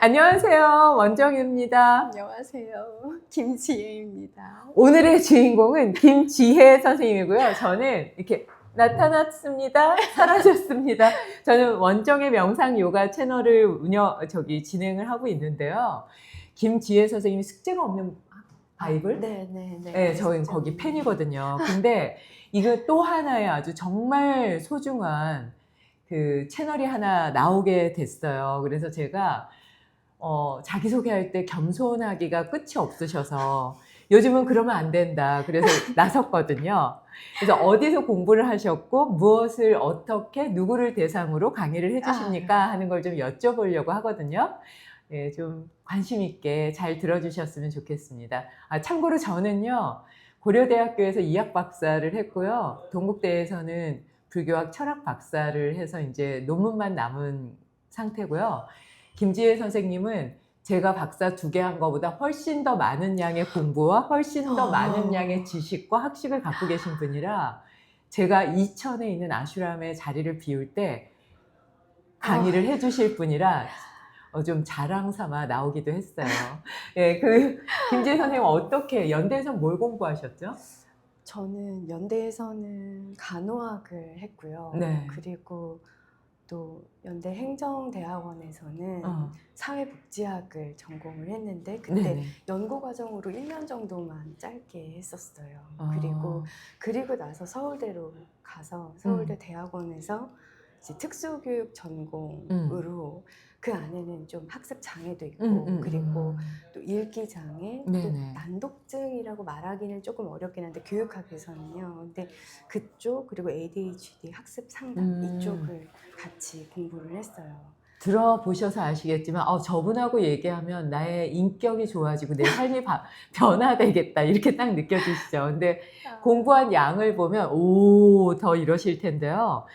안녕하세요. 원정입니다. 안녕하세요. 김지혜입니다. 오늘의 주인공은 김지혜 선생님이고요. 저는 이렇게 나타났습니다. 사라졌습니다. 저는 원정의 명상 요가 채널을 진행을 하고 있는데요. 김지혜 선생님이 숙제가 없는 바이블? 네네네. 네, 저희 거기 팬이거든요. 근데 이거 또 하나의 아주 정말 소중한 그 채널이 하나 나오게 됐어요. 그래서 제가 자기소개할 때 겸손하기가 끝이 없으셔서 요즘은 그러면 안 된다. 그래서 나섰거든요. 그래서 어디서 공부를 하셨고 무엇을 어떻게 누구를 대상으로 강의를 해주십니까? 하는 걸 좀 여쭤보려고 하거든요. 예, 좀 관심 있게 잘 들어주셨으면 좋겠습니다. 참고로 저는요, 고려대학교에서 이학 박사를 했고요. 동국대에서는 불교학 철학 박사를 해서 이제 논문만 남은 상태고요. 김지혜 선생님은 제가 박사 2개 한 것보다 훨씬 더 많은 양의 공부와 훨씬 더 많은 양의 지식과 학식을 갖고 계신 분이라 제가 이천에 있는 아슈람의 자리를 비울 때 강의를 해주실 분이라 좀 자랑 삼아 나오기도 했어요. 예, 김지혜 선생님 어떻게 연대에서 뭘 공부하셨죠? 저는 연대에서는 간호학을 했고요. 네. 그리고 또 연대 행정대학원에서는 사회복지학을 전공을 했는데 그때 네네. 연구과정으로 1년 정도만 짧게 했었어요. 그리고 나서 서울대로 가서 서울대 대학원에서 이제 특수교육 전공으로 그 안에는 좀 학습 장애도 있고 그리고 또 읽기 장애, 또 네네. 난독증이라고 말하기는 조금 어렵긴 한데 교육학에서는요. 근데 그쪽 그리고 ADHD 학습 상담 이쪽을 같이 공부를 했어요. 들어보셔서 아시겠지만 저분하고 얘기하면 나의 인격이 좋아지고 내 삶이 변화되겠다 이렇게 딱 느껴지시죠. 근데 공부한 양을 보면 더 이러실 텐데요.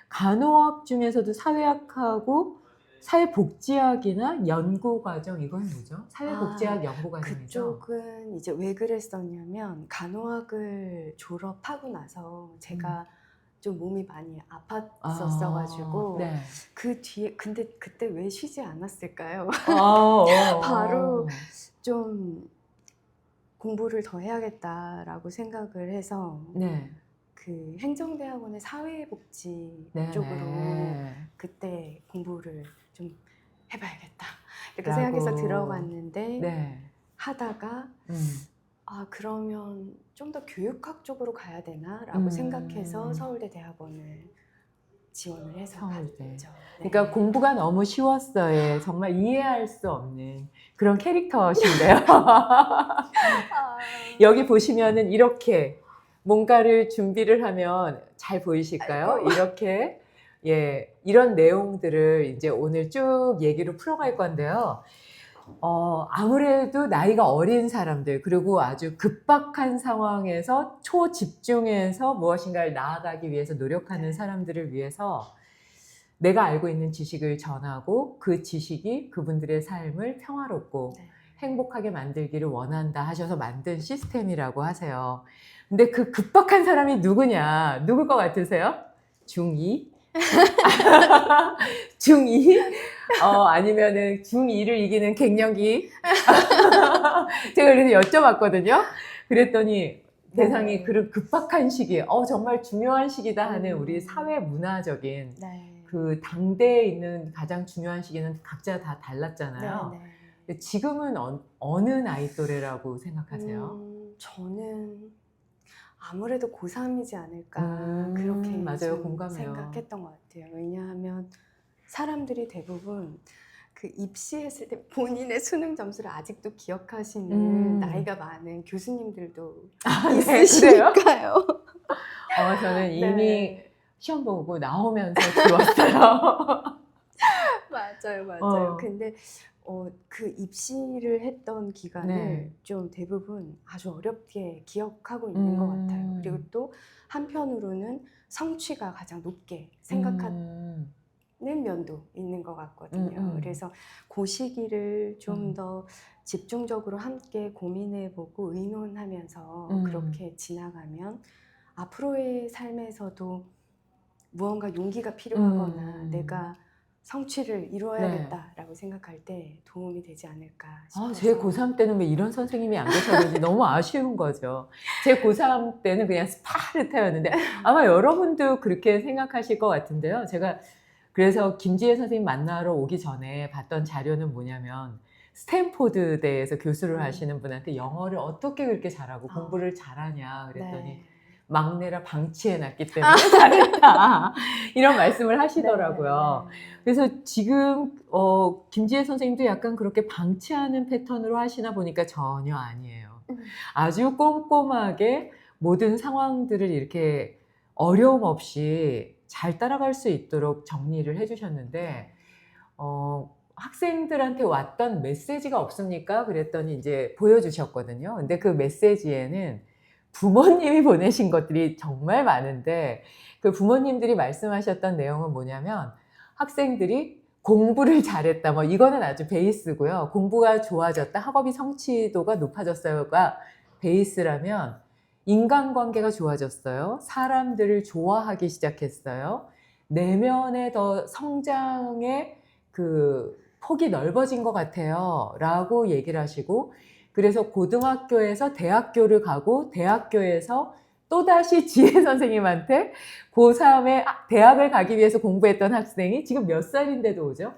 간호학 중에서도 사회학하고 사회복지학이나 연구과정 이건 뭐죠? 사회복지학 연구과정이죠? 그쪽은 이제 왜 그랬었냐면 간호학을 졸업하고 나서 제가 좀 몸이 많이 아팠었어가지고 네. 그 뒤에 근데 그때 왜 쉬지 않았을까요? 바로 바로 좀 공부를 더 해야겠다라고 생각을 해서 네. 그 행정대학원의 사회복지 네. 쪽으로 그때 공부를 좀 해봐야겠다 이렇게 생각해서 들어갔는데 네. 하다가 그러면 좀 더 교육학 쪽으로 가야 되나 라고 생각해서 서울대 대학원을 지원을 해서 갔죠. 그러니까 공부가 너무 쉬웠어요. 정말 이해할 수 없는 그런 캐릭터신데요. 여기 보시면은 이렇게 뭔가를 준비를 하면 잘 보이실까요? 아이고. 이렇게 이런 내용들을 이제 오늘 쭉 얘기로 풀어갈 건데요. 아무래도 나이가 어린 사람들 그리고 아주 급박한 상황에서 초집중해서 무엇인가를 나아가기 위해서 노력하는 사람들을 위해서 내가 알고 있는 지식을 전하고 그 지식이 그분들의 삶을 평화롭고 행복하게 만들기를 원한다 하셔서 만든 시스템이라고 하세요. 근데 그 급박한 사람이 누구냐? 누굴 것 같으세요? 중2? 중2? 아니면은 중2를 이기는 갱년기? 제가 그래서 여쭤봤거든요. 그랬더니 대상이 그런 급박한 시기, 정말 중요한 시기다 하는 우리 사회 문화적인 그 당대에 있는 가장 중요한 시기는 각자 다 달랐잖아요. 지금은 어느 나이 또래라고 생각하세요? 저는 아무래도 고3이지 않을까 그렇게 맞아요. 공감해요. 생각했던 것 같아요. 왜냐하면 사람들이 대부분 그 입시했을 때 본인의 수능 점수를 아직도 기억하시는 나이가 많은 교수님들도 있으시니까요. 저는 이미 시험 보고 나오면서 지웠어요. 맞아요. 근데 그 입시를 했던 기간을 좀 대부분 아주 어렵게 기억하고 있는 것 같아요. 그리고 또 한편으로는 성취가 가장 높게 생각하는 면도 있는 것 같거든요. 그래서 그 시기를 좀 더 집중적으로 함께 고민해보고 의논하면서 그렇게 지나가면 앞으로의 삶에서도 무언가 용기가 필요하거나 내가 성취를 이루어야겠다라고 생각할 때 도움이 되지 않을까 싶어서. 제 고3 때는 왜 이런 선생님이 안 계셨는지 너무 아쉬운 거죠. 제 고3 때는 그냥 스파르타였는데 아마 여러분도 그렇게 생각하실 것 같은데요. 제가 그래서 김지혜 선생님 만나러 오기 전에 봤던 자료는 뭐냐면 스탠포드대에서 교수를 하시는 분한테 영어를 어떻게 그렇게 잘하고 공부를 잘하냐 그랬더니 네. 막내라 방치해놨기 때문에 잘했다 이런 말씀을 하시더라고요. 네. 그래서 지금 김지혜 선생님도 약간 그렇게 방치하는 패턴으로 하시나 보니까 전혀 아니에요. 아주 꼼꼼하게 모든 상황들을 이렇게 어려움 없이 잘 따라갈 수 있도록 정리를 해주셨는데 학생들한테 왔던 메시지가 없습니까? 그랬더니 이제 보여주셨거든요. 근데 그 메시지에는 부모님이 보내신 것들이 정말 많은데 그 부모님들이 말씀하셨던 내용은 뭐냐면 학생들이 공부를 잘했다. 뭐 이거는 아주 베이스고요. 공부가 좋아졌다. 학업이 성취도가 높아졌어요가 베이스라면 인간관계가 좋아졌어요. 사람들을 좋아하기 시작했어요. 내면의 더 성장의 그 폭이 넓어진 것 같아요. 라고 얘기를 하시고 그래서 고등학교에서 대학교를 가고 대학교에서 또다시 지혜 선생님한테 고3에 대학을 가기 위해서 공부했던 학생이 지금 몇 살인데도 오죠?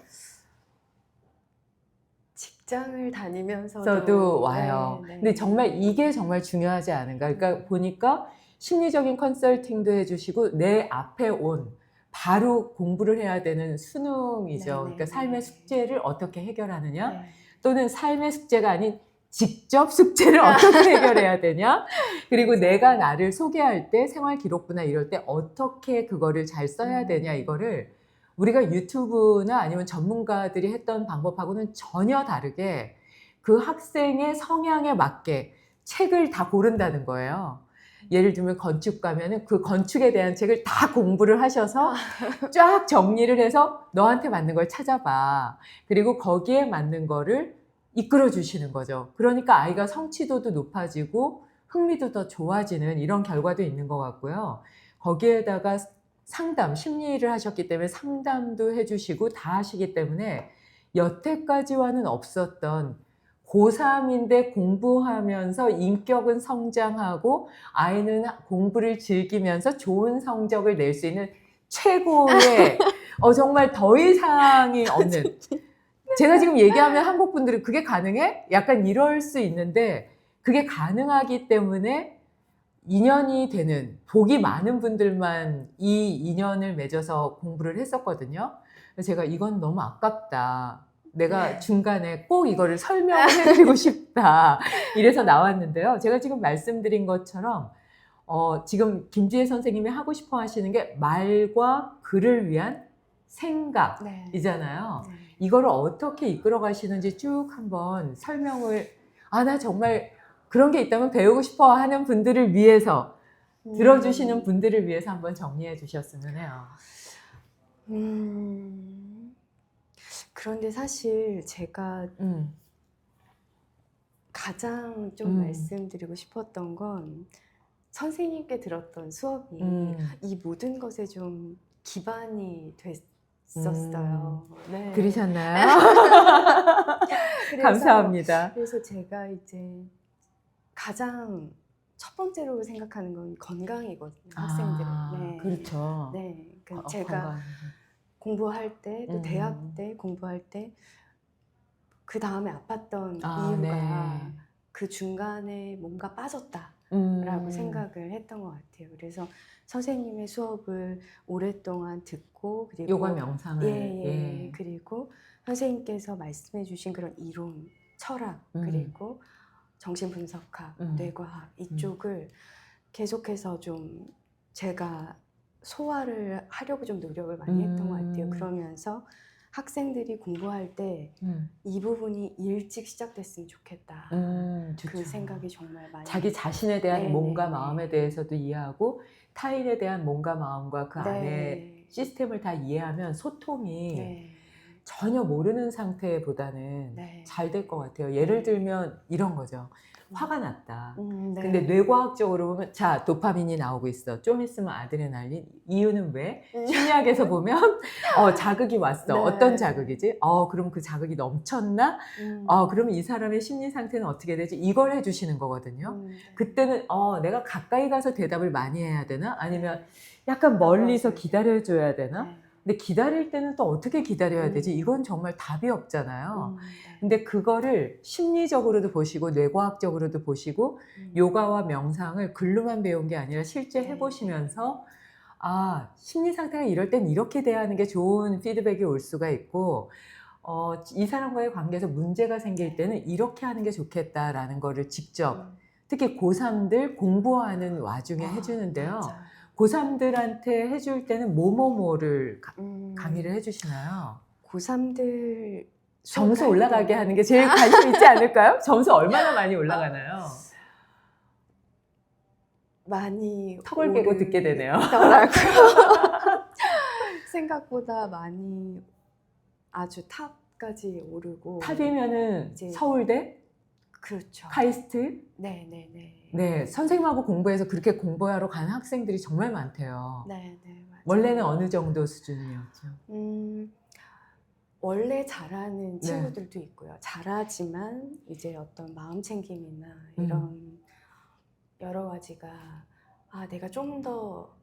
직장을 다니면서도 저도 와요. 네. 근데 정말 이게 정말 중요하지 않은가. 그러니까 보니까 심리적인 컨설팅도 해주시고 내 앞에 온 바로 공부를 해야 되는 수능이죠. 네. 그러니까 삶의 숙제를 어떻게 해결하느냐 네. 또는 삶의 숙제가 아닌 직접 숙제를 어떻게 해결해야 되냐 그리고 내가 나를 소개할 때 생활 기록부나 이럴 때 어떻게 그거를 잘 써야 되냐 이거를 우리가 유튜브나 아니면 전문가들이 했던 방법하고는 전혀 다르게 그 학생의 성향에 맞게 책을 다 고른다는 거예요. 예를 들면 건축 가면은 그 건축에 대한 책을 다 공부를 하셔서 쫙 정리를 해서 너한테 맞는 걸 찾아봐. 그리고 거기에 맞는 거를 이끌어 주시는 거죠. 그러니까 아이가 성취도도 높아지고 흥미도 더 좋아지는 이런 결과도 있는 것 같고요. 거기에다가 상담, 심리를 하셨기 때문에 상담도 해주시고 다 하시기 때문에 여태까지와는 없었던 고3인데 공부하면서 인격은 성장하고 아이는 공부를 즐기면서 좋은 성적을 낼 수 있는 최고의 정말 더 이상이 없는 제가 지금 얘기하면 한국 분들이 그게 가능해? 약간 이럴 수 있는데 그게 가능하기 때문에 인연이 되는 복이 많은 분들만 이 인연을 맺어서 공부를 했었거든요. 그래서 제가 이건 너무 아깝다. 내가 중간에 꼭 이거를 설명을 해드리고 싶다. 이래서 나왔는데요. 제가 지금 말씀드린 것처럼 지금 김지혜 선생님이 하고 싶어 하시는 게 말과 글을 위한 생각이잖아요. 네. 이거를 어떻게 이끌어 가시는지 쭉 한번 설명을 나 정말 그런 게 있다면 배우고 싶어 하는 분들을 위해서 들어주시는 분들을 위해서 한번 정리해 주셨으면 해요. 그런데 사실 제가 가장 좀 말씀드리고 싶었던 건 선생님께 들었던 수업이 이 모든 것에 좀 기반이 됐었어요. 네. 그러셨나요? 감사합니다. 그래서 제가 이제 가장 첫 번째로 생각하는 건 건강이거든요. 학생들은. 네. 그렇죠. 네. 제가 건강. 공부할 때, 또 대학 때 공부할 때 그 다음에 아팠던 이유가 네. 그 중간에 뭔가 빠졌다라고 생각을 했던 것 같아요. 그래서 선생님의 수업을 오랫동안 듣고 그리고 요가 명상을 그리고 선생님께서 말씀해 주신 그런 이론, 철학 그리고 정신분석학, 뇌과학 이쪽을 계속해서 좀 제가 소화를 하려고 좀 노력을 많이 했던 것 같아요. 그러면서 학생들이 공부할 때 이 부분이 일찍 시작됐으면 좋겠다. 그 생각이 정말 많이 자기 자신에 대한 몸과 마음에 대해서도 이해하고 타인에 대한 몸과 마음과 그 안에 시스템을 다 이해하면 소통이 전혀 모르는 상태보다는 네. 잘 될 것 같아요. 예를 들면 이런 거죠. 화가 났다. 네. 근데 뇌과학적으로 보면 자, 도파민이 나오고 있어. 좀 있으면 아드레날린. 이유는 왜? 심리학에서 보면 자극이 왔어. 네. 어떤 자극이지? 그럼 그 자극이 넘쳤나? 그럼 이 사람의 심리 상태는 어떻게 되지? 이걸 해주시는 거거든요. 네. 그때는 내가 가까이 가서 대답을 많이 해야 되나? 아니면 약간 멀리서 기다려줘야 되나? 네. 근데 기다릴 때는 또 어떻게 기다려야 되지? 이건 정말 답이 없잖아요. 네. 근데 그거를 심리적으로도 보시고 뇌과학적으로도 보시고 요가와 명상을 글로만 배운 게 아니라 실제 해보시면서 심리 상태가 이럴 땐 이렇게 대하는 게 좋은 피드백이 올 수가 있고 이 사람과의 관계에서 문제가 생길 때는 이렇게 하는 게 좋겠다라는 거를 직접 특히 고3들 공부하는 와중에 해주는데요. 맞아요. 고3들한테 해줄 때는 뭐뭐뭐를 강의를 해주시나요? 고3들 점수 올라가게 하는 게 제일 관심 있지 않을까요? 점수 얼마나 많이 올라가나요? 많이 턱을 깨고 듣게 되네요. 생각보다 많이 아주 탑까지 오르고. 탑이면은 이제 서울대? 그렇죠. 카이스트? 네네네. 네, 선생님하고 공부해서 그렇게 공부하러 가는 학생들이 정말 많대요. 네네. 맞아요. 원래는 어느 정도 수준이었죠? 원래 잘하는 친구들도 있고요. 잘하지만 이제 어떤 마음 챙김이나 이런 여러 가지가 내가 좀 더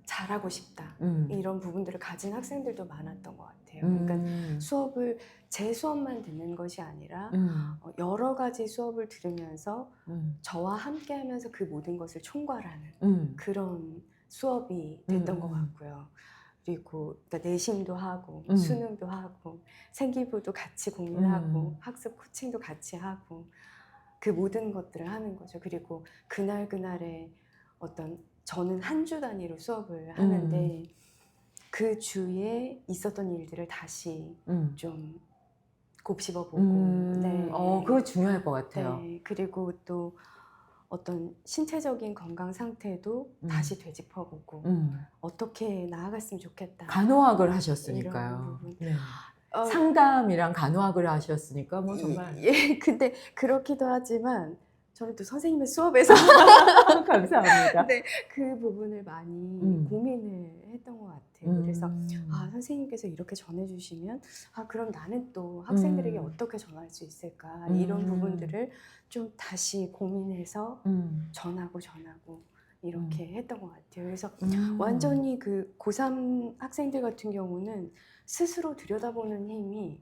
잘하고 싶다. 이런 부분들을 가진 학생들도 많았던 것 같아요. 그러니까 제 수업만 듣는 것이 아니라 여러 가지 수업을 들으면서 저와 함께 하면서 그 모든 것을 총괄하는 그런 수업이 됐던 것 같고요. 그리고 그러니까 내신도 하고 수능도 하고 생기부도 같이 고민하고 학습 코칭도 같이 하고 그 모든 것들을 하는 거죠. 그리고 그날그날의 저는 한 주 단위로 수업을 하는데 그 주에 있었던 일들을 다시 좀 곱씹어보고 네. 그거 중요할 것 같아요. 네. 그리고 또 어떤 신체적인 건강 상태도 다시 되짚어보고 어떻게 나아갔으면 좋겠다. 간호학을 하셨으니까요. 네. 상담이랑 간호학을 하셨으니까 뭐 정말 근데 그렇기도 하지만 저는 또 선생님의 수업에서 감사합니다. 네, 그 부분을 많이 고민을 했던 것 같아요. 그래서 선생님께서 이렇게 전해주시면 그럼 나는 또 학생들에게 어떻게 전할 수 있을까 이런 부분들을 좀 다시 고민해서 전하고 이렇게 했던 것 같아요. 그래서 완전히 그 고3 학생들 같은 경우는 스스로 들여다보는 힘이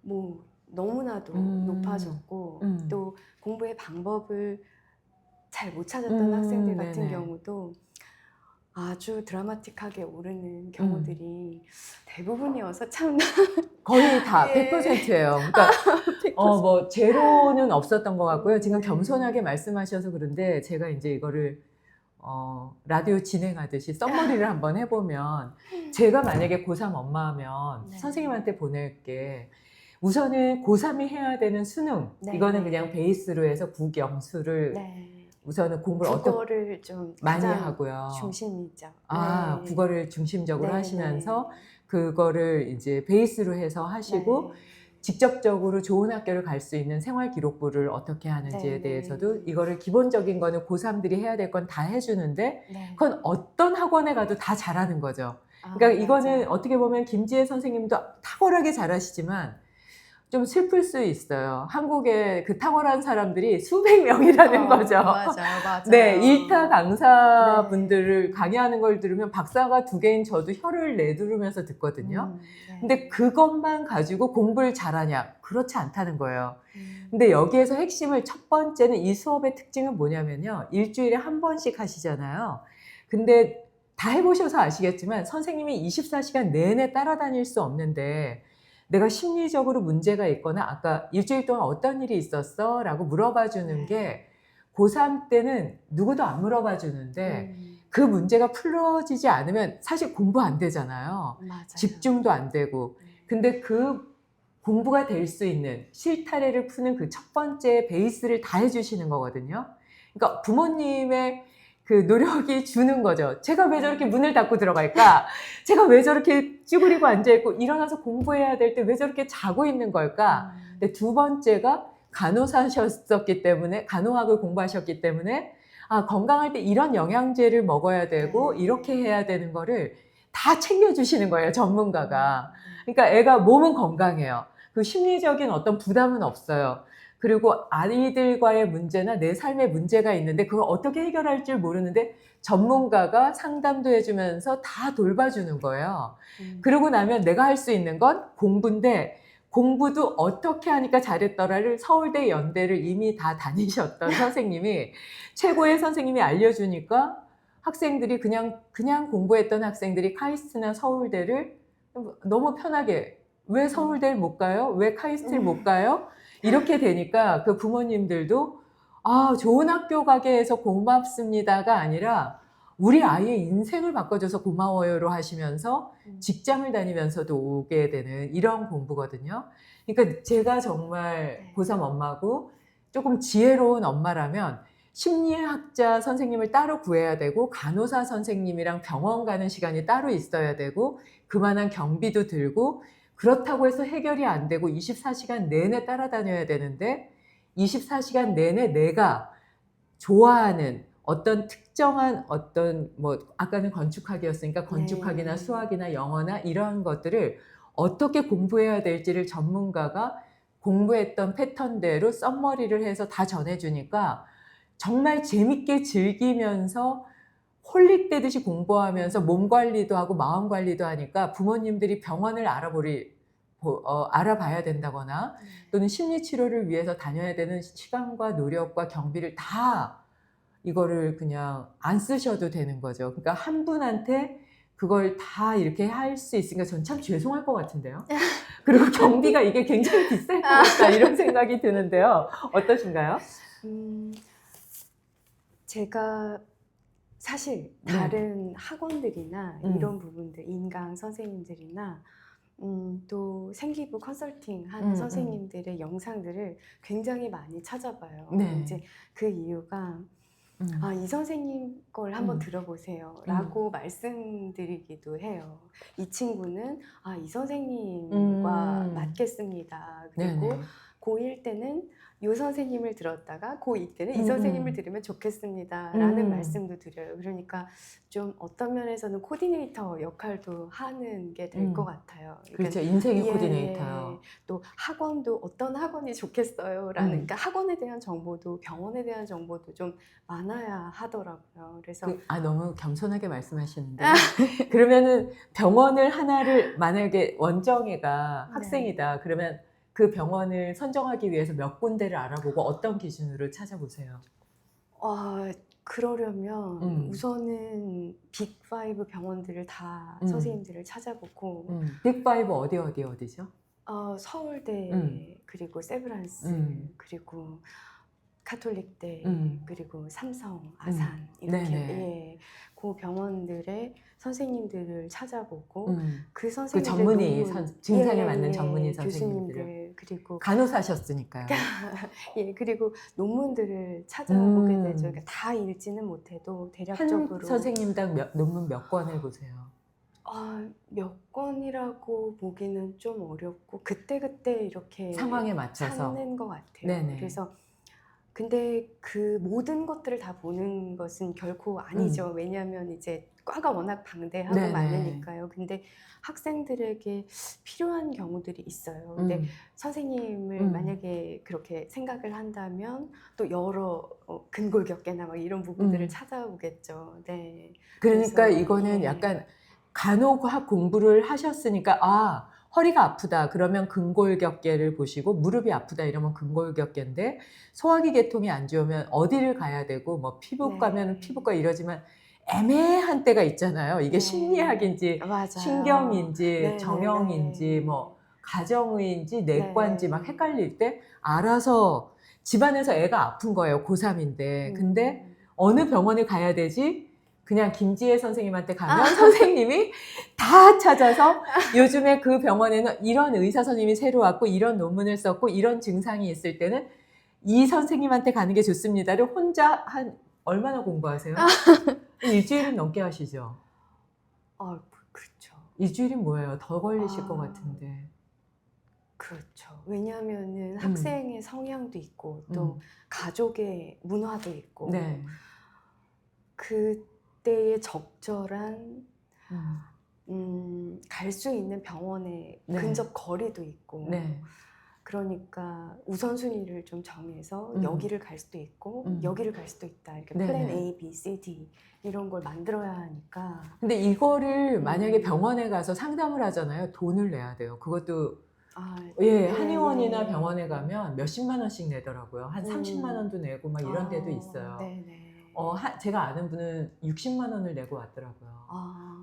뭐 너무나도 높아졌고 또 공부의 방법을 잘 못 찾았던 학생들 같은 경우도 아주 드라마틱하게 오르는 경우들이 대부분이어서 참 거의 다 예. 100%예요. 그러니까 100%. 뭐 제로는 없었던 것 같고요. 지금 겸손하게 말씀하셔서 그런데 제가 이제 이거를 라디오 진행하듯이 썸머리를 한번 해보면 제가 만약에 고3 엄마면 선생님한테 보낼 게 우선은 고3이 해야 되는 수능 이거는 그냥 베이스로 해서 국영수를 우선은 공부를 국어를 좀 많이 하고요. 중심이죠. 국어를 중심적으로 하시면서 그거를 이제 베이스로 해서 하시고 직접적으로 좋은 학교를 갈 수 있는 생활기록부를 어떻게 하는지에 대해서도 이거를 기본적인 거는 고3들이 해야 될 건 다 해주는데 그건 어떤 학원에 가도 다 잘하는 거죠. 그러니까 이거는 어떻게 보면 김지혜 선생님도 탁월하게 잘하시지만 좀 슬플 수 있어요. 한국에 그 탁월한 사람들이 수백 명이라는 거죠. 맞아요. 네, 일타 강사분들을 강의하는 걸 들으면 박사가 2개인 저도 혀를 내두르면서 듣거든요. 근데 그것만 가지고 공부를 잘하냐? 그렇지 않다는 거예요. 근데 여기에서 핵심을 첫 번째는 이 수업의 특징은 뭐냐면요. 일주일에 한 번씩 하시잖아요. 근데 다 해보셔서 아시겠지만 선생님이 24시간 내내 따라다닐 수 없는데 내가 심리적으로 문제가 있거나 아까 일주일 동안 어떤 일이 있었어? 라고 물어봐 주는 게 고3 때는 누구도 안 물어봐 주는데 그 문제가 풀어지지 않으면 사실 공부 안 되잖아요. 맞아요. 집중도 안 되고. 근데 그 공부가 될 수 있는 실타래를 푸는 그 첫 번째 베이스를 다 해주시는 거거든요. 그러니까 부모님의 그 노력이 주는 거죠. 제가 왜 저렇게 문을 닫고 들어갈까? 제가 왜 저렇게 쭈그리고 앉아있고 일어나서 공부해야 될 때 왜 저렇게 자고 있는 걸까? 근데 두 번째가 간호사셨었기 때문에, 간호학을 공부하셨기 때문에, 아, 건강할 때 이런 영양제를 먹어야 되고, 이렇게 해야 되는 거를 다 챙겨주시는 거예요, 전문가가. 그러니까 애가 몸은 건강해요. 그 심리적인 어떤 부담은 없어요. 그리고 아이들과의 문제나 내 삶에 문제가 있는데 그걸 어떻게 해결할 줄 모르는데 전문가가 상담도 해주면서 다 돌봐주는 거예요. 그러고 나면 내가 할 수 있는 건 공부인데 공부도 어떻게 하니까 잘했더라를 서울대, 연대를 이미 다 다니셨던 선생님이 최고의 선생님이 알려주니까 학생들이 그냥 공부했던 학생들이 카이스트나 서울대를 너무 편하게 왜 서울대를 못 가요? 왜 카이스트를 못 가요? 이렇게 되니까 그 부모님들도 아, 좋은 학교 가게 해서 고맙습니다가 아니라 우리 아이의 인생을 바꿔줘서 고마워요로 하시면서 직장을 다니면서도 오게 되는 이런 공부거든요. 그러니까 제가 정말 고3 엄마고 조금 지혜로운 엄마라면 심리학자 선생님을 따로 구해야 되고 간호사 선생님이랑 병원 가는 시간이 따로 있어야 되고 그만한 경비도 들고 그렇다고 해서 해결이 안 되고 24시간 내내 따라다녀야 되는데 24시간 내내 내가 좋아하는 어떤 특정한 어떤 뭐 아까는 건축학이었으니까 건축학이나 수학이나 영어나 이런 것들을 어떻게 공부해야 될지를 전문가가 공부했던 패턴대로 썸머리를 해서 다 전해주니까 정말 재밌게 즐기면서 홀릭되듯이 공부하면서 몸 관리도 하고 마음 관리도 하니까 부모님들이 병원을 알아봐야 된다거나 또는 심리치료를 위해서 다녀야 되는 시간과 노력과 경비를 다 이거를 그냥 안 쓰셔도 되는 거죠. 그러니까 한 분한테 그걸 다 이렇게 할 수 있으니까 전 참 죄송할 것 같은데요. 그리고 경비가 이게 굉장히 비쌀 것 같다 이런 생각이 드는데요. 어떠신가요? 제가 사실 다른 학원들이나 이런 부분들, 인강 선생님들이나 또 생기부 컨설팅 하는 선생님들의 영상들을 굉장히 많이 찾아봐요. 이제 그 이유가 아, 이 선생님 걸 한번 들어보세요 라고 말씀드리기도 해요. 이 친구는 아, 이 선생님과 맞겠습니다. 그리고 고1 때는 이 선생님을 들었다가 고2 때는 이 선생님을 들으면 좋겠습니다 라는 말씀도 드려요. 그러니까 좀 어떤 면에서는 코디네이터 역할도 하는 게 될 것 같아요. 그러니까 그렇죠. 인생의 코디네이터요. 또 학원도 어떤 학원이 좋겠어요 라는 그러니까 학원에 대한 정보도 병원에 대한 정보도 좀 많아야 하더라고요. 그래서 너무 겸손하게 말씀하시는데 그러면은 병원을 하나를 만약에 원정이가 학생이다 그러면 그 병원을 선정하기 위해서 몇 군데를 알아보고 어떤 기준으로 찾아보세요? 그러려면 우선은 빅5 병원들을 다 선생님들을 찾아보고 빅5 어디죠? 서울대 그리고 세브란스 그리고 카톨릭대 그리고 삼성, 아산 이렇게 그 병원들의 선생님들을 찾아보고 그 선생님들 증상에 맞는 전문의 선생님들 그리고 간호사셨으니까요. 그리고 논문들을 찾아보게 되죠. 그러니까 다 읽지는 못해도 대략적으로 한 선생님당 논문 몇 권을 보세요? 몇 건이라고 보기는 좀 어렵고 그때그때 이렇게 상황에 맞춰서 찾는 것 같아요. 그래서 근데 그 모든 것들을 다 보는 것은 결코 아니죠. 왜냐하면 이제 과가 워낙 방대하고 많으니까요. 근데 학생들에게 필요한 경우들이 있어요. 근데 선생님을 만약에 그렇게 생각을 한다면 또 여러 근골격계나 막 이런 부분들을 찾아오겠죠. 네. 그러니까 그래서, 이거는 약간 간호학 공부를 하셨으니까 허리가 아프다 그러면 근골격계를 보시고 무릎이 아프다 이러면 근골격계인데 소화기 계통이 안 좋으면 어디를 가야 되고 뭐 피부과면 피부과 이러지만 애매한 때가 있잖아요. 이게 심리학인지 맞아요. 신경인지 정형인지 뭐 가정의인지 내과인지 막 헷갈릴 때 알아서 집안에서 애가 아픈 거예요. 고3인데 근데 어느 병원에 가야 되지? 그냥 김지혜 선생님한테 가면 선생님이 다 찾아서 요즘에 그 병원에는 이런 의사 선생님이 새로 왔고 이런 논문을 썼고 이런 증상이 있을 때는 이 선생님한테 가는 게 좋습니다를 혼자 한 얼마나 공부하세요? 일주일은 넘게 하시죠? 그렇죠. 일주일이 뭐예요? 더 걸리실 것 아. 같은데. 그렇죠. 왜냐하면은 학생의 성향도 있고 또 음. 가족의 문화도 있고 네. 그때의 적절한 음. 갈 수 있는 병원의 네. 근접 거리도 있고 네. 그러니까 우선순위를 좀 정해서 음. 여기를 갈 수도 있고 여기를 갈 수도 있다. 이렇게 네네. 플랜 A, B, C, D 이런 걸 만들어야 하니까 근데 이거를 만약에 병원에 가서 상담을 하잖아요. 돈을 내야 돼요. 그것도 예, 한의원이나 병원에 가면 몇십만 원씩 내더라고요. 한 30만 원도 내고 막 이런 데도 있어요. 네네. 제가 아는 분은 60만 원을 내고 왔더라고요.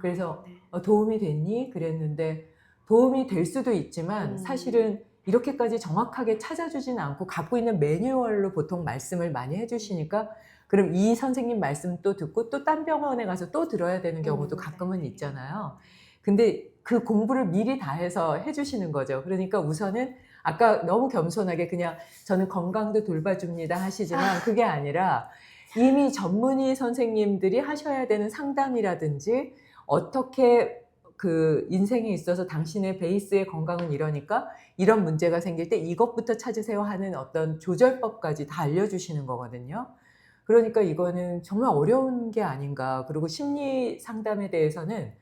그래서 네. 도움이 됐니? 그랬는데 도움이 될 수도 있지만 사실은 이렇게까지 정확하게 찾아주진 않고 갖고 있는 매뉴얼로 보통 말씀을 많이 해주시니까 그럼 이 선생님 말씀 또 듣고 또 딴 병원에 가서 또 들어야 되는 경우도 가끔은 네네. 있잖아요. 근데 그 공부를 미리 다 해서 해주시는 거죠. 그러니까 우선은 아까 너무 겸손하게 그냥 저는 건강도 돌봐줍니다 하시지만 그게 아니라 이미 전문의 선생님들이 하셔야 되는 상담이라든지 어떻게 그 인생에 있어서 당신의 베이스의 건강은 이러니까 이런 문제가 생길 때 이것부터 찾으세요 하는 어떤 조절법까지 다 알려주시는 거거든요. 그러니까 이거는 정말 어려운 게 아닌가. 그리고 심리 상담에 대해서는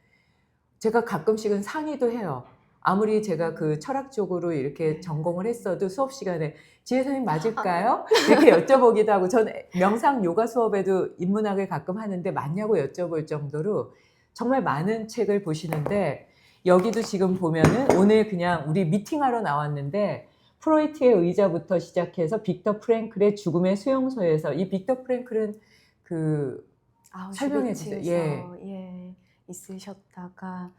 제가 가끔씩은 상의도 해요. 아무리 제가 그 철학 쪽으로 이렇게 전공을 했어도 수업 시간에 지혜 선생님 맞을까요? 이렇게 여쭤보기도 하고 전 명상 요가 수업에도 인문학을 가끔 하는데 맞냐고 여쭤볼 정도로 정말 많은 책을 보시는데 여기도 지금 보면은 오늘 그냥 우리 미팅하러 나왔는데 프로이트의 의자부터 시작해서 빅터 프랭클의 죽음의 수용소에서 이 빅터 프랭클은 그 설명해 주세요. 예, 있으셨다가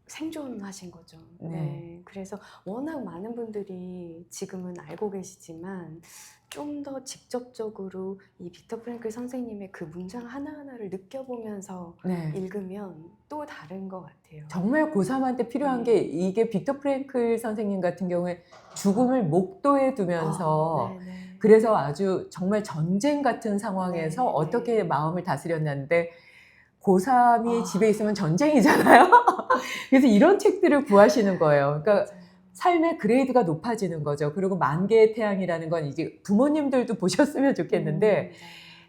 생존하신 거죠. 네. 네. 그래서 워낙 많은 분들이 지금은 알고 계시지만 좀 더 직접적으로 이 빅터 프랭클 선생님의 그 문장 하나하나를 느껴보면서 네. 읽으면 또 다른 것 같아요. 정말 고3한테 필요한 게 이게 빅터 프랭클 선생님 같은 경우에 죽음을 목도에 두면서 네네. 그래서 아주 정말 전쟁 같은 상황에서 네, 어떻게 네. 마음을 다스렸는데 고3이 집에 아. 있으면 전쟁이잖아요. 그래서 이런 책들을 구하시는 거예요. 그러니까 맞아요. 삶의 그레이드가 높아지는 거죠. 그리고 만 개의 태양이라는 건 이제 부모님들도 보셨으면 좋겠는데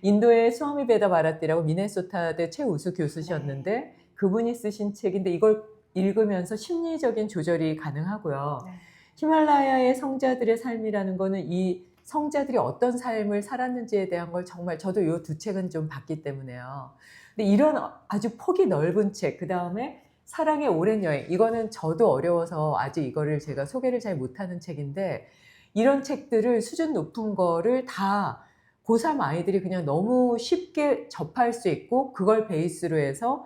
인도의 스와미 베다 바라티라고 미네소타대 최우수 교수셨는데 그분이 쓰신 책인데 이걸 읽으면서 심리적인 조절이 가능하고요. 네. 히말라야의 성자들의 삶이라는 거는 이 성자들이 어떤 삶을 살았는지에 대한 걸 정말 저도 이 두 책은 좀 봤기 때문에요. 근데 이런 아주 폭이 넓은 책, 그 다음에 사랑의 오랜 여행, 이거는 저도 어려워서 아직 이거를 제가 소개를 잘 못하는 책인데 이런 책들을 수준 높은 거를 다 고3 아이들이 그냥 너무 쉽게 접할 수 있고 그걸 베이스로 해서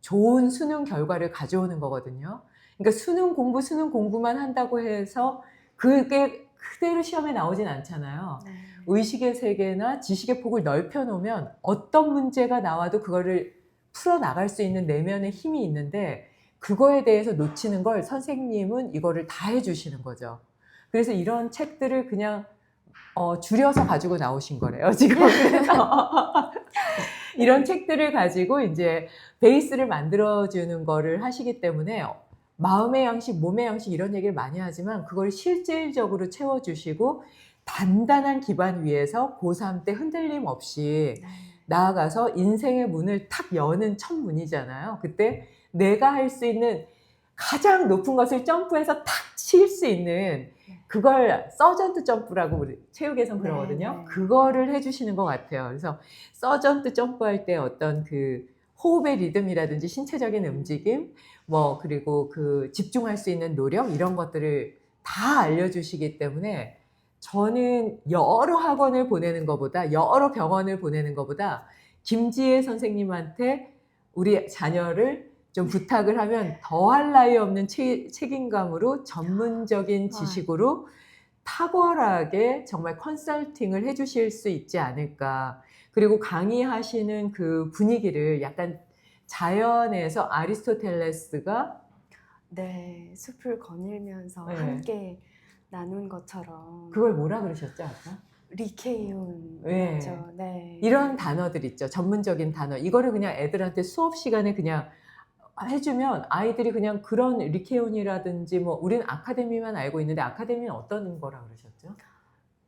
좋은 수능 결과를 가져오는 거거든요. 그러니까 수능 공부만 한다고 해서 그게 그대로 시험에 나오진 않잖아요. 네. 의식의 세계나 지식의 폭을 넓혀 놓으면 어떤 문제가 나와도 그거를 풀어 나갈 수 있는 내면의 힘이 있는데 그거에 대해서 놓치는 걸 선생님은 이거를 다 해주시는 거죠. 그래서 이런 책들을 그냥 줄여서 가지고 나오신 거래요, 지금. 그래서 이런 책들을 가지고 이제 베이스를 만들어주는 거를 하시기 때문에 마음의 양식, 몸의 양식 이런 얘기를 많이 하지만 그걸 실질적으로 채워주시고 단단한 기반 위에서 고3 때 흔들림 없이 나아가서 인생의 문을 탁 여는 첫 문이잖아요. 그때 내가 할 수 있는 가장 높은 것을 점프해서 탁 칠 수 있는 그걸 서전트 점프라고 우리 체육에선 그러거든요. 그거를 해주시는 것 같아요. 그래서 서전트 점프할 때 어떤 그 호흡의 리듬이라든지 신체적인 움직임, 뭐 그리고 그 집중할 수 있는 노력 이런 것들을 다 알려주시기 때문에 저는 여러 학원을 보내는 것보다 여러 병원을 보내는 것보다 김지혜 선생님한테 우리 자녀를 좀 부탁을 하면 더할 나위 없는 책임감으로 전문적인 지식으로 탁월하게 정말 컨설팅을 해주실 수 있지 않을까. 그리고 강의하시는 그 분위기를 약간 자연에서 아리스토텔레스가 숲을 거닐면서 네. 함께 나눈 것처럼 그걸 뭐라 그러셨죠 아까? 리케이온 네. 맞죠. 네. 이런 단어들 있죠. 전문적인 단어. 이거를 그냥 애들한테 수업 시간에 그냥 해주면 아이들이 그냥 그런 리케온이라든지 뭐 우리는 아카데미만 알고 있는데 아카데미는 어떤 거라 그러셨죠?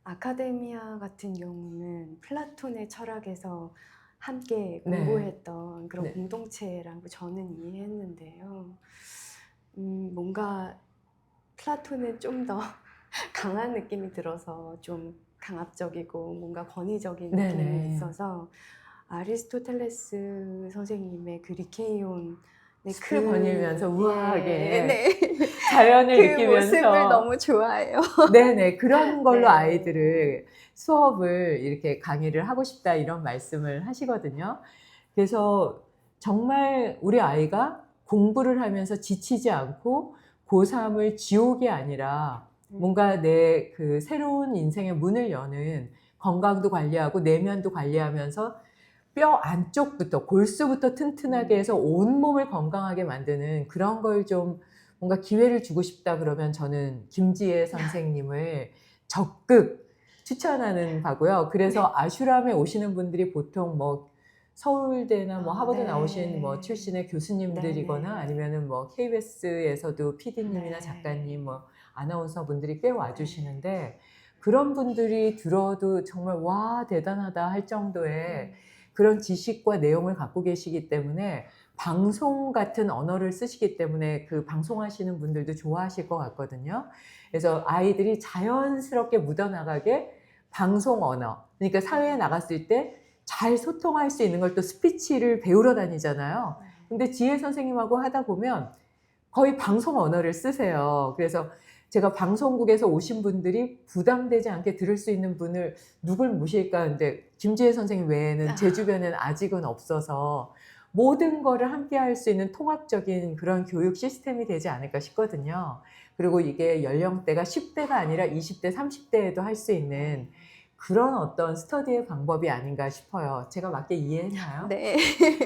아카데미아 같은 경우는 플라톤의 철학에서 함께 네. 공부했던 그런 네. 공동체라고 저는 이해했는데요. 뭔가 플라톤은 좀 더 강한 느낌이 들어서 좀 강압적이고 뭔가 권위적인 네네. 느낌이 있어서 아리스토텔레스 선생님의 그 리케이온 숲을 거닐면서 우아하게 네. 자연을 그 느끼면서 모습을 너무 좋아해요. 네네 그런 걸로 네. 아이들을 수업을 이렇게 강의를 하고 싶다 이런 말씀을 하시거든요. 그래서 정말 우리 아이가 공부를 하면서 지치지 않고 고3을 지옥이 아니라 뭔가 내 그 새로운 인생의 문을 여는 건강도 관리하고 내면도 관리하면서 뼈 안쪽부터 골수부터 튼튼하게 해서 온몸을 건강하게 만드는 그런 걸 좀 뭔가 기회를 주고 싶다 그러면 저는 김지혜 선생님을 적극 추천하는 바고요. 그래서 아슈람에 오시는 분들이 보통 뭐 서울대나 뭐 하버드 네. 나오신 뭐 출신의 교수님들이거나 네네. 아니면은 뭐 KBS에서도 PD님이나 네. 작가님 뭐 아나운서 분들이 꽤 와주시는데 그런 분들이 들어도 정말 와 대단하다 할 정도의 그런 지식과 내용을 갖고 계시기 때문에 방송 같은 언어를 쓰시기 때문에 그 방송하시는 분들도 좋아하실 것 같거든요. 그래서 아이들이 자연스럽게 묻어나가게 방송 언어, 그러니까 사회에 나갔을 때 잘 소통할 수 있는 걸 또 스피치를 배우러 다니잖아요. 근데 지혜 선생님하고 하다 보면 거의 방송 언어를 쓰세요. 그래서 제가 방송국에서 오신 분들이 부담되지 않게 들을 수 있는 분을 누굴 모실까 하는데 김지혜 선생님 외에는 제 주변에는 아직은 없어서 모든 거를 함께 할 수 있는 통합적인 그런 교육 시스템이 되지 않을까 싶거든요. 그리고 이게 연령대가 10대가 아니라 20대, 30대에도 할 수 있는 그런 어떤 스터디의 방법이 아닌가 싶어요. 제가 맞게 이해했나요? 네.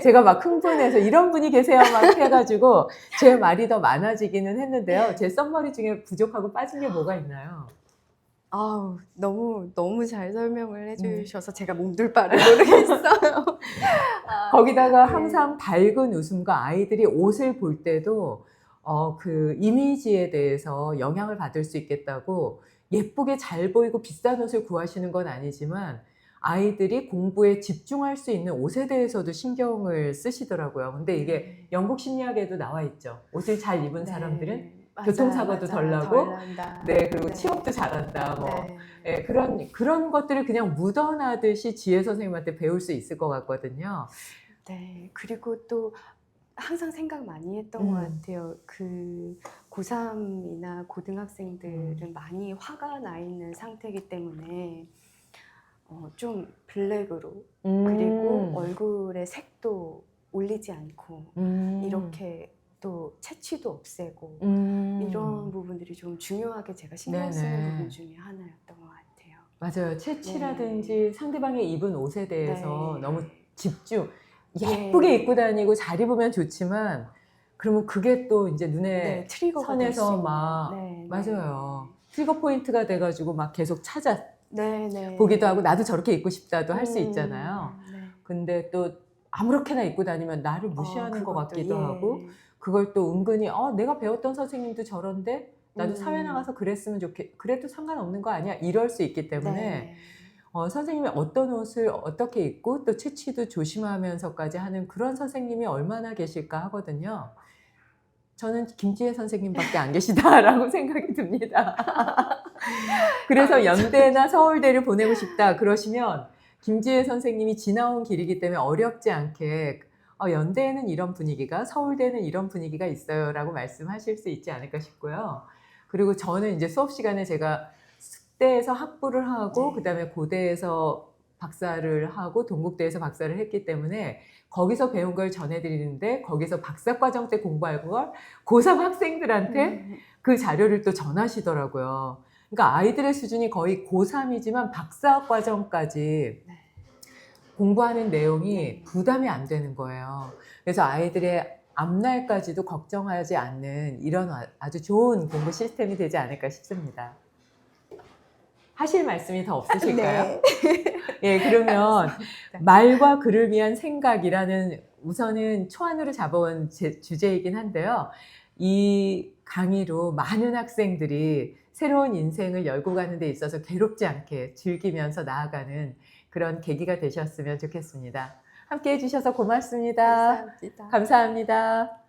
제가 막 흥분해서 이런 분이 계세요 막 해가지고 제 말이 더 많아지기는 했는데요. 제 썸머리 중에 부족하고 빠진 게 뭐가 있나요? 아우, 너무 잘 설명을 해주셔서 제가 몸둘 바를 모르겠어요. 거기다가 네. 항상 밝은 웃음과 아이들이 옷을 볼 때도 그 이미지에 대해서 영향을 받을 수 있겠다고 예쁘게 잘 보이고 비싼 옷을 구하시는 건 아니지만 아이들이 공부에 집중할 수 있는 옷에 대해서도 신경을 쓰시더라고요. 근데 이게 영국 심리학에도 나와 있죠. 옷을 잘 입은 사람들은 교통사고도 덜 나고 네, 그리고 취업도 잘한다. 뭐 예, 그런 것들을 그냥 묻어나듯이 지혜 선생님한테 배울 수 있을 것 같거든요. 네, 그리고 또 항상 생각 많이 했던 것 같아요. 그 고3이나 고등학생들은 많이 화가 나 있는 상태이기 때문에 좀 블랙으로 그리고 얼굴에 색도 올리지 않고 이렇게 또 채취도 없애고 이런 부분들이 좀 중요하게 제가 신경 쓰는 부분 중에 하나였던 것 같아요. 맞아요. 채취라든지 상대방의 입은 옷에 대해서 너무 집중, 예. 예쁘게 입고 다니고 잘 입으면 좋지만 그러면 그게 또 이제 눈에 트리거가 될 수 선에서 있는. 막 네, 맞아요. 트리거 포인트가 돼가지고 막 계속 찾아 네. 보기도 하고 나도 저렇게 입고 싶다도 할 수 있잖아요. 네. 근데 또 아무렇게나 입고 다니면 나를 무시하는 것 그것도, 같기도 예. 하고 그걸 또 은근히 내가 배웠던 선생님도 저런데 나도 사회 나가서 그랬으면 그래도 상관없는 거 아니야? 이럴 수 있기 때문에 네. 선생님이 어떤 옷을 어떻게 입고 또 채취도 조심하면서까지 하는 그런 선생님이 얼마나 계실까 하거든요. 저는 김지혜 선생님밖에 안 계시다라고 생각이 듭니다. 그래서 연대나 서울대를 보내고 싶다 그러시면 김지혜 선생님이 지나온 길이기 때문에 어렵지 않게 연대에는 이런 분위기가 서울대는 이런 분위기가 있어요 라고 말씀하실 수 있지 않을까 싶고요. 그리고 저는 이제 수업 시간에 제가 숙대에서 학부를 하고 그다음에 고대에서 박사를 하고 동국대에서 박사를 했기 때문에 거기서 배운 걸 전해드리는데 거기서 박사과정 때 공부할 걸 고3 학생들한테 그 자료를 또 전하시더라고요. 그러니까 아이들의 수준이 거의 고3이지만 박사과정까지 공부하는 내용이 부담이 안 되는 거예요. 그래서 아이들의 앞날까지도 걱정하지 않는 이런 아주 좋은 공부 시스템이 되지 않을까 싶습니다. 하실 말씀이 더 없으실까요? 네. 예, 그러면 감사합니다. 말과 글을 위한 생각이라는 우선은 초안으로 잡아온 주제이긴 한데요. 이 강의로 많은 학생들이 새로운 인생을 열고 가는 데 있어서 괴롭지 않게 즐기면서 나아가는 그런 계기가 되셨으면 좋겠습니다. 함께 해주셔서 고맙습니다. 감사합니다. 감사합니다.